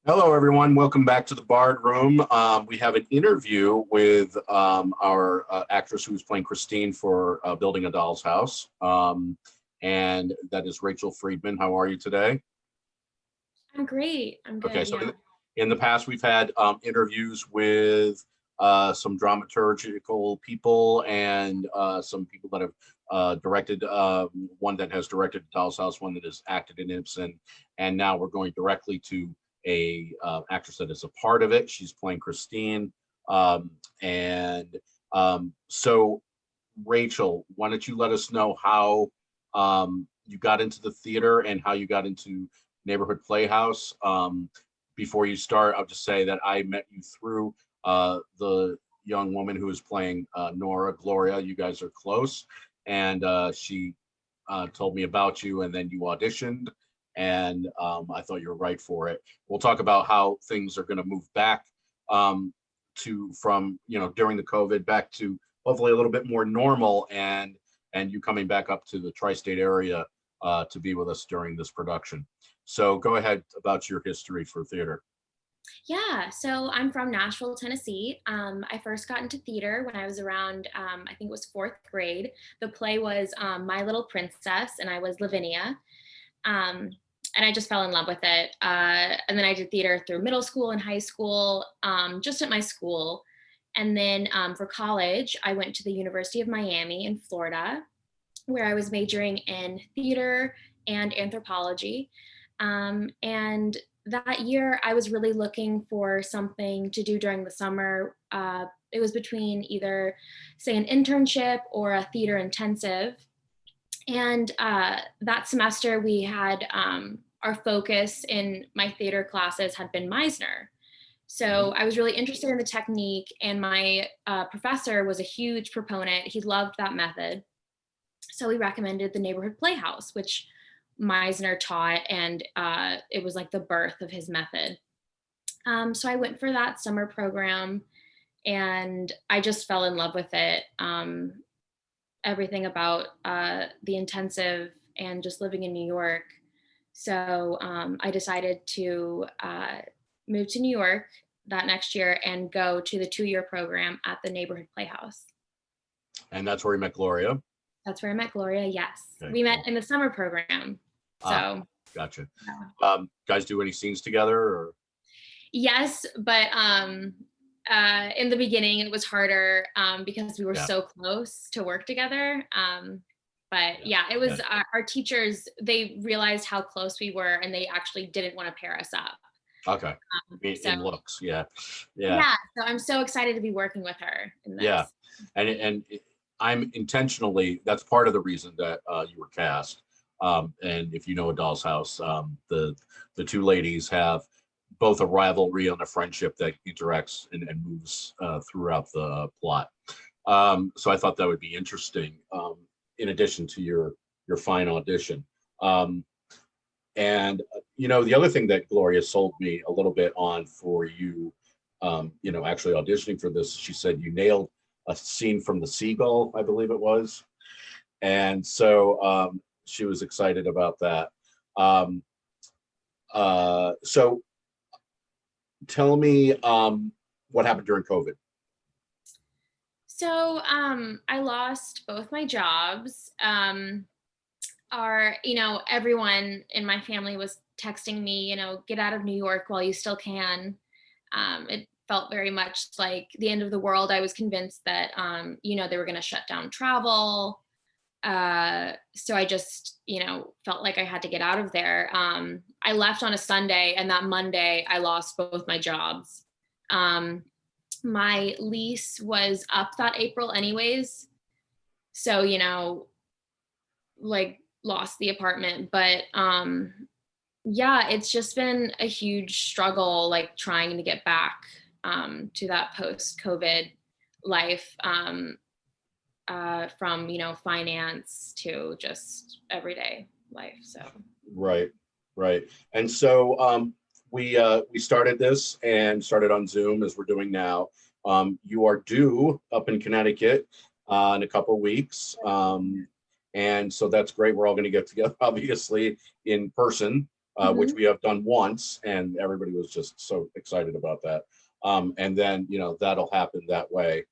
Hello, everyone. Welcome back to the Bard Room. We have an interview with our actress who's playing Christine for Building a Doll's House. And that is Rachel Freedman. How are you today? I'm great. I'm Okay, good. so Yeah. in the past, we've had interviews with some dramaturgical people and some people that have directed, one that has directed Doll's House, one that has acted in Ibsen, and now we're going directly to a actress that is a part of it. She's playing Christine. And so, Rachel, why don't you let us know how you got into the theater and how you got into Neighborhood Playhouse? Before you start, I'll just say that I met you through the young woman who is playing Nora, Gloria. You guys are close, and she told me about you, and then you auditioned, and I thought you were right for it. We'll talk about how things are going to move back to from during the COVID back to hopefully a little bit more normal, and you coming back up to the tri-state area to be with us during this production. So go ahead about your history for theater. Yeah. So I'm from Nashville, Tennessee. I first got into theater when I was around, I think it was fourth grade. The play was My Little Princess, and I was Lavinia. Um, and I just fell in love with it. And then I did theater through middle school and high school, just at my school. And then for college, I went to the University of Miami in Florida, where I was majoring in theater and anthropology. And that year, I was really looking for something to do during the summer. It was between either, say, an internship or a theater intensive. And that semester, we had our focus in my theater classes had been Meisner. So I was really interested in the technique, and my professor was a huge proponent. He loved that method. So he recommended the Neighborhood Playhouse, which Meisner taught, and it was like the birth of his method. So I went for that summer program, and I just fell in love with it. Everything about the intensive and just living in New York. So I decided to move to New York that next year and go to the 2-year program at the Neighborhood Playhouse. And that's where we met Gloria. That's where I met Gloria. Yes. Okay, We met cool. in the summer program. So, Gotcha. yeah. Guys do any scenes together, or? Yes, but in the beginning it was harder because we were Yeah, so close to work together. But yeah, yeah, it yeah. was our teachers, they realized how close we were, and they actually didn't want to pair us up. Okay. In So looks, yeah, yeah, yeah, so I'm so excited to be working with her in yeah. this. I'm intentionally, that's part of the reason that you were cast. And if you know A Doll's House, the two ladies have both a rivalry and a friendship that interacts and moves throughout the plot. So I thought that would be interesting, in addition to your fine audition. Um, and the other thing that Gloria sold me a little bit on for you, actually auditioning for this, she said you nailed a scene from The Seagull, I believe it was. And so she was excited about that. Um, so tell me what happened during COVID. So I lost both my jobs. Everyone in my family was texting me, get out of New York while you still can. It felt very much like the end of the world. I was convinced that, they were going to shut down travel. So I just, felt like I had to get out of there. I left on a Sunday, and that Monday I lost both my jobs. Um, my lease was up that April anyways. So, like lost the apartment, but yeah, it's just been a huge struggle, like trying to get back to that post COVID life, from finance to just everyday life. So Right, right. And so we started this and started on Zoom as we're doing now. You are due up in Connecticut in a couple of weeks. And so that's great. We're all going to get together, obviously, in person. which Mhm. we have done once, and everybody was just so excited about that. And then, that'll happen that way.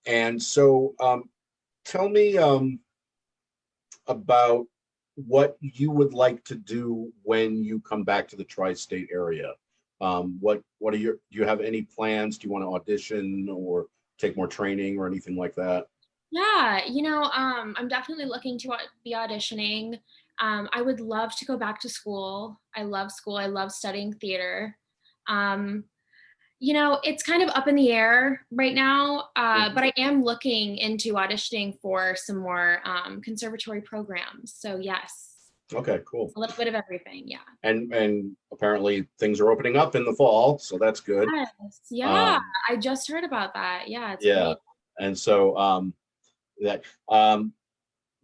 And so tell me about what you would like to do when you come back to the tri-state area. What are do you have any plans? Do you want to audition or take more training or anything like that? Yeah, I'm definitely looking to be auditioning. I would love to go back to school. I love school. I love studying theater. Um, it's kind of up in the air right now, Mhm. but I am looking into auditioning for some more conservatory programs. So yes, Okay, cool. a little bit of everything. Yeah. And apparently things are opening up in the fall, so that's good. Yes. Yeah. Um, I just heard about that. Yeah, it's yeah, great. and so that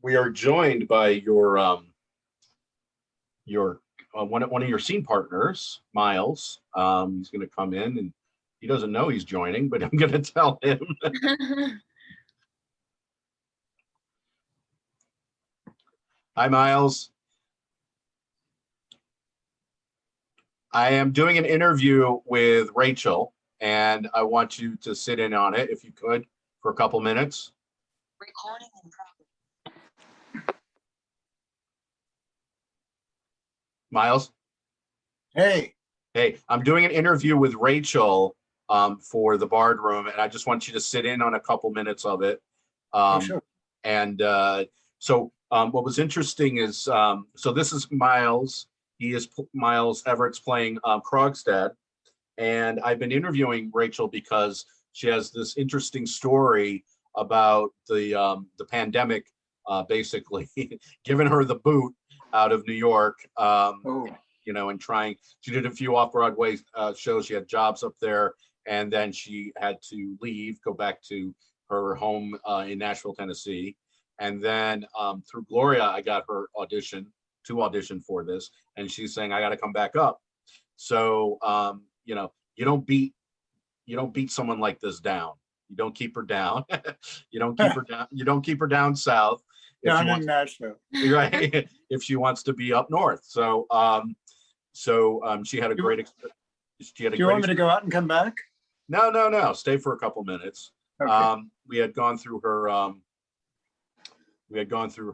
we are joined by your one of your scene partners, Miles. He's going to come in, and he doesn't know he's joining, but I'm going to tell him. Hi, Miles. I am doing an interview with Rachel, and I want you to sit in on it if you could for a couple minutes. Recording in progress. Miles. Hey. Hey, I'm doing an interview with Rachel for the Bard Room, and I just want you to sit in on a couple minutes of it. Oh, Um, sure. and so what was interesting is, so this is Miles. He is Miles Everett's playing Krogstad. And I've been interviewing Rachel because she has this interesting story about the pandemic, basically giving her the boot out of New York. Oh, And trying. She did a few off-Broadway shows. She had jobs up there, and then she had to leave, go back to her home in Nashville, Tennessee. And then through Gloria, I got her to audition for this, and she's saying I got to come back up. So you don't beat someone like this down. You don't keep her down. You don't keep her down. You don't keep her down south if she down in wants, Nashville. right? If she wants to be up north. So she had a great experience. She had a Do you great want me to go out and come back? No. Stay for a couple minutes. Okay. We had gone through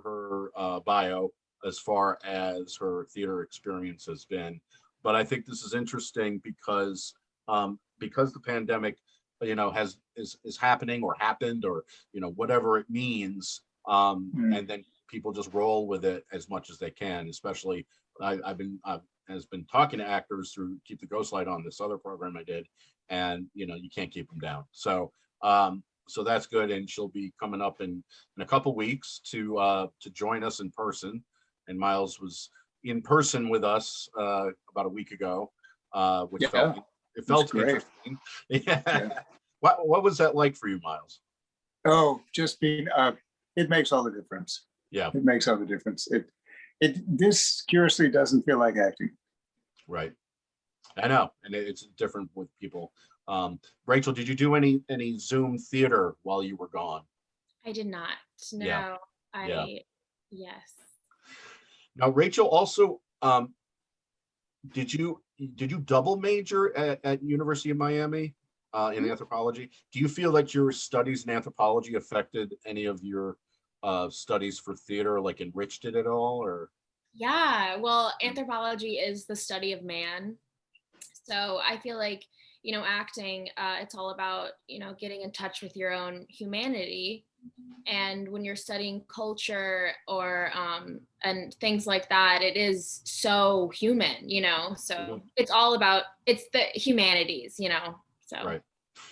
her bio as far as her theater experience has been. But I think this is interesting because the pandemic, is happening or happened, or whatever it means, and then people just roll with it as much as they can. Especially, I've has been talking to actors through Keep the Ghost Light on this other program I did, and you can't keep them down. So that's good, and she'll be coming up in a couple weeks to join us in person. And Miles was in person with us about a week ago, which Yeah, felt great. interesting. Yeah. Yeah. What was that like for you, Miles? Oh, just being. It makes all the difference. Yeah. It makes all the difference. This curiously doesn't feel like acting. Right. I know, and it's different with people. Rachel, did you do any Zoom theater while you were gone? I did not. Yeah. No. Yeah. Yes. Now, Rachel, also, did you double major at University of Miami in anthropology? Do you feel like your studies in anthropology affected any of your studies for theater, like enriched it at all, or? Yeah. Well, anthropology is the study of man. So I feel like, acting, it's all about, getting in touch with your own humanity. And when you're studying culture or and things like that, it is so human, so it's the humanities, so. Right.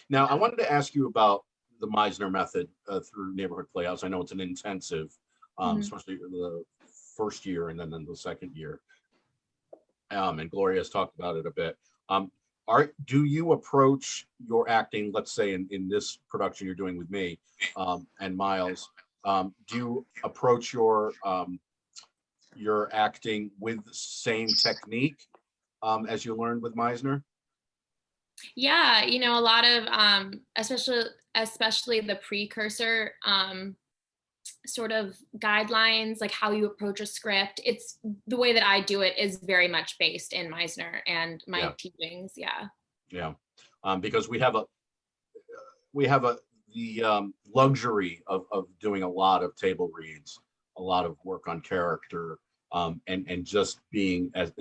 Now, I wanted to ask you about the Meisner method through Neighborhood Playhouse. I know it's an intensive, especially the first year and then in the second year. And Gloria has talked about it a bit. Do you approach your acting, let's say in this production you're doing with me and Miles, do you approach your acting with the same technique as you learned with Meisner? Yeah, a lot of especially the precursor sort of guidelines, like how you approach a script. It's the way that I do it is very much based in Meisner and my Yeah. teachings. Yeah. Yeah. Because we have the luxury of doing a lot of table reads, a lot of work on character, and just being as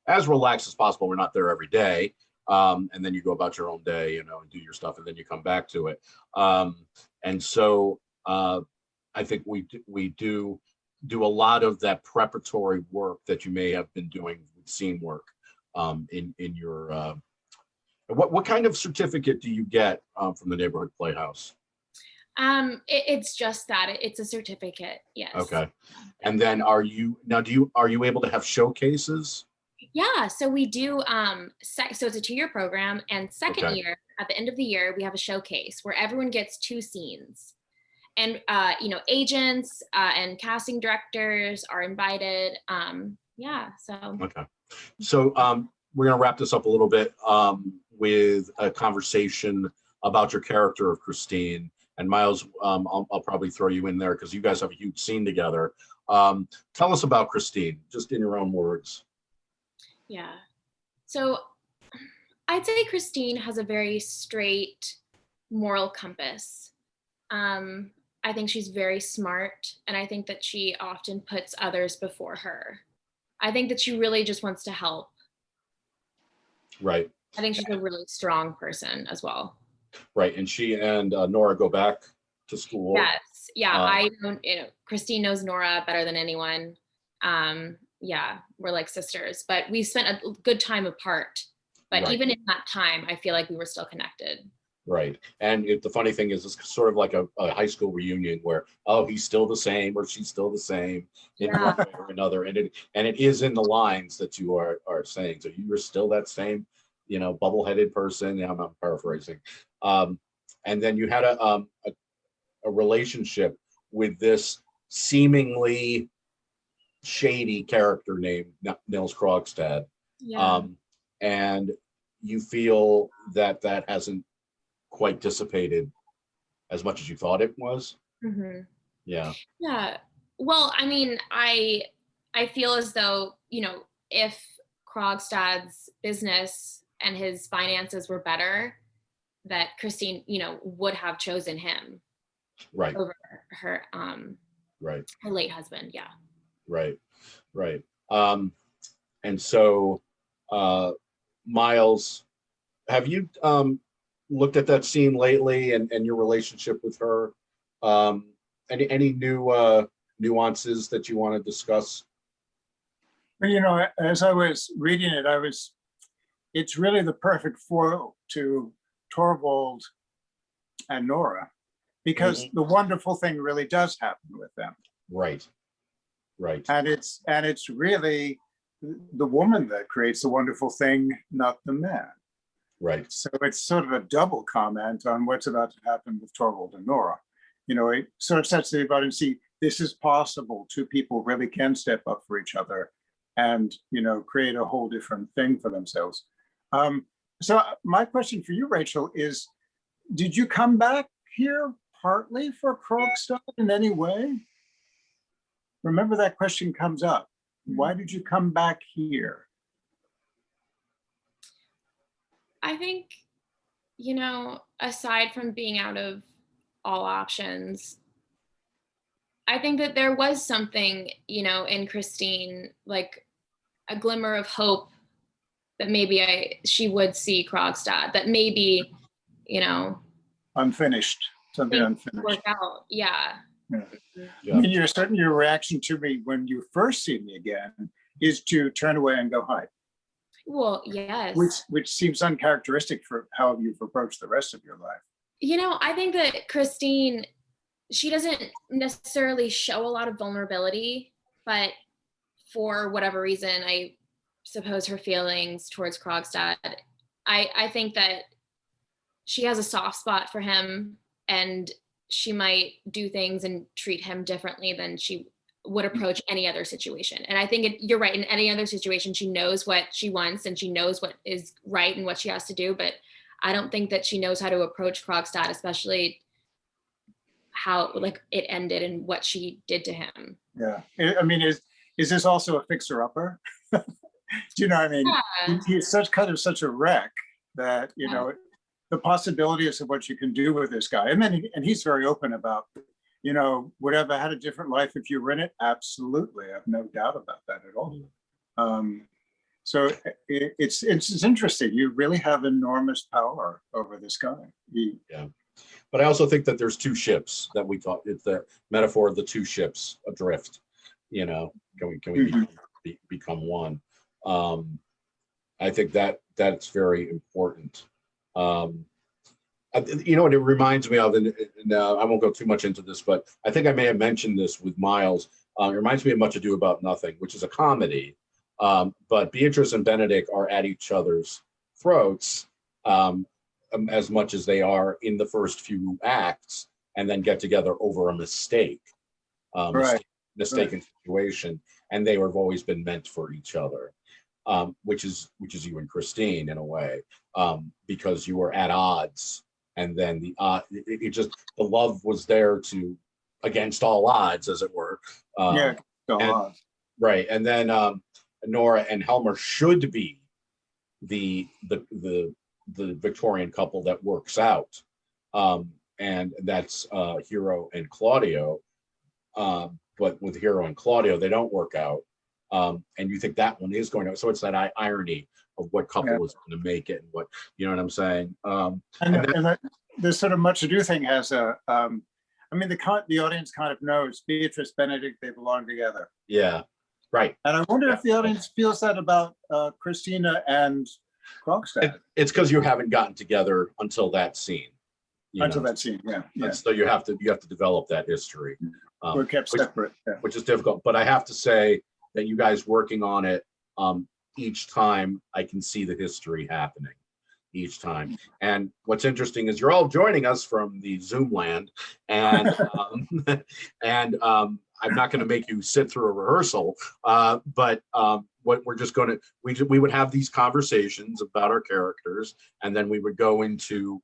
as relaxed as possible. We're not there every day. And then you go about your own day, and do your stuff, and then you come back to it. And so I think we do a lot of that preparatory work that you may have been doing with scene work in your what kind of certificate do you get from the Neighborhood Playhouse? It's just that it's a certificate. Yes. Okay. And then are you able to have showcases? Yeah, so we do so it's a 2-year program, and second Okay. year, at the end of the year, we have a showcase where everyone gets 2 scenes. And agents and casting directors are invited. Yeah, so Okay. So we're going to wrap this up a little bit with a conversation about your character of Christine. And Miles, I'll probably throw you in there because you guys have a huge scene together. Tell us about Christine, just in your own words. yeah. So I'd say Christine has a very straight moral compass. I think she's very smart, and I think that she often puts others before her. I think that she really just wants to help. Right. I think she's a really strong person as well. Right. And she and Nora go back to school. Yes. Yeah. I don't, Christine knows Nora better than anyone. Yeah, we're like sisters, but we spent a good time apart. But Right. even in that time, I feel like we were still connected. Right. And the funny thing is, it's sort of like a high school reunion where, he's still the same or she's still the same in Yeah. one way or another. And it is in the lines that you are saying. So you were still that same, bubble-headed person. Yeah, I'm paraphrasing. And then you had a relationship with this seemingly shady character named Nils Krogstad. Yeah. And you feel that hasn't quite dissipated as much as you thought it was. Mm-hmm. Yeah. Yeah. Well, I mean, I feel as though, if Krogstad's business and his finances were better, that Christine, would have chosen him Right. over her Right. her late husband. Yeah. Right. Right. And so Miles, have you looked at that scene lately and your relationship with her? Any new nuances that you want to discuss? Well, as I was reading it, it's really the perfect foil to Torvald and Nora, because the wonderful thing really does happen with them. Right. Right. And it's really the woman that creates the wonderful thing, not the man. Right. So it's sort of a double comment on what's about to happen with Torvald and Nora. It sort of sets the audience, see, this is possible. 2 people really can step up for each other and, create a whole different thing for themselves. So my question for you, Rachel, is, did you come back here partly for Krogstad in any way? Remember, that question comes up. Why did you come back here? I think, aside from being out of all options, I think that there was something, in Christine, like a glimmer of hope that maybe she would see Krogstad, that maybe, Unfinished, something unfinished. Work out. Yeah. Yeah. I mean, your reaction to me when you first see me again is to turn away and go hide. Well, yes. Which seems uncharacteristic for how you've approached the rest of your life. I think that Christine, she doesn't necessarily show a lot of vulnerability, but for whatever reason, I suppose her feelings towards Krogstad, I think that she has a soft spot for him, and she might do things and treat him differently than she would approach any other situation. And I think you're right. In any other situation, she knows what she wants and she knows what is right and what she has to do. But I don't think that she knows how to approach Krogstad, especially how like it ended and what she did to him. Yeah. I mean, is this also a fixer-upper? Do you know what I mean? Yeah. He's such a wreck that, you know, the possibilities of what you can do with this guy. And then and he's very open about, you know, would have had a different life if you were in it. Absolutely. I have no doubt about that at all. So it's interesting. You really have enormous power over this guy. Yeah. But I also think that there's two ships that we thought, it's the metaphor of the two ships adrift, you know, can we become one? I think that that's very important. You know what it reminds me of, and I won't go too much into this, but I think I may have mentioned this with Miles. It reminds me of Much Ado About Nothing, which is a comedy. But Beatrice and Benedict are at each other's throats as much as they are in the first few acts, and then get together over a mistake, mistaken situation, and they have always been meant for each other, which is you and Christine in a way, because you were at odds, and then it just, the love was there to against all odds, as it were. Right, and then Nora and Helmer should be the Victorian couple that works out, and that's Hero and Claudio. But with Hero and Claudio, they don't work out, and you think that one is going to. So it's that irony of what couple is going to make it, and what, you know what I'm saying. And this sort of Much Ado thing has a. I mean, the audience kind of knows Beatrice, Benedict, they belong together. Yeah. Right. And I wonder if the audience feels that about Christina and Krogstad. It's because you haven't gotten together until that scene. That scene, yeah. So you have to develop that history. We're kept separate. Which is difficult. But I have to say that you guys working on it, each time I can see the history happening. Each time. And what's interesting is you're all joining us from the Zoom land, and I'm not going to make you sit through a rehearsal, but what we're just going to, we would have these conversations about our characters, and then we would go into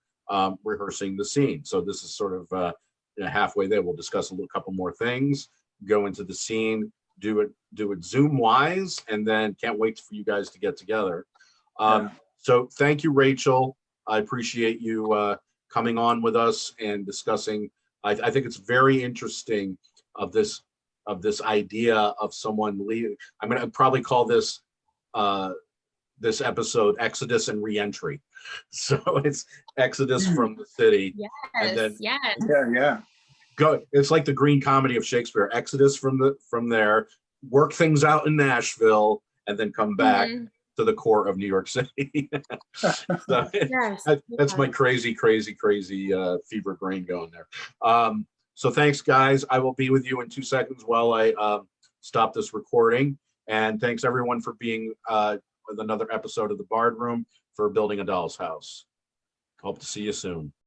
rehearsing the scene. So this is sort of halfway there. We'll discuss a couple more things, go into the scene, do it Zoom wise, and then can't wait for you guys to get together. So thank you, Rachel. I appreciate you coming on with us and discussing. I think it's very interesting of this idea of someone leaving. I'm going to probably call this this episode Exodus and Reentry. So it's Exodus from the city. Yes, and then, Yeah. Go. It's like the green comedy of Shakespeare. Exodus from there, work things out in Nashville, and then come back to the core of New York City. So that's my crazy fever brain going there. So thanks, guys. I will be with you in 2 seconds while I stop this recording. And thanks everyone for being with another episode of the Bard Room for Building a Doll's House. Hope to see you soon.